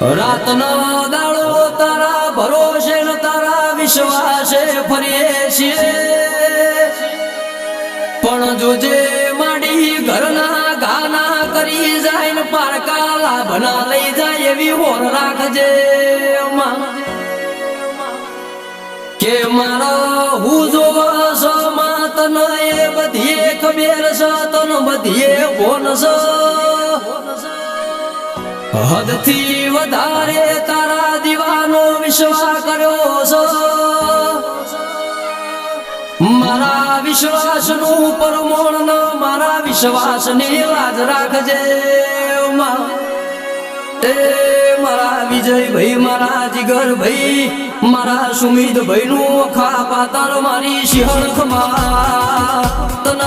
રાતનો દાડો તારા ભરોસે ને તારા વિશ્વાસે ફરીએ છીએ, પણ જોજે માડી ઘરના ગાના કરી જાય ને પારકા લાભના લઈ જાય એવી હોર રાખજે કે મારા હું જોવા છો માં તને એ બધી ખબર છે, તને બધી ભોન છે, હદથી વધારે તારા દીવાનો વિશ્વાસ કર્યો છે, મારા વિશ્વાસનું પરમોણ ન મારા વિશ્વાસની લાજ રાખજે એ મારા વિજયભાઈ, મારા જીગરભાઈ, મારા સુમિતભાઈ નું ખા પાતાર મારી સિંહણખમાં તન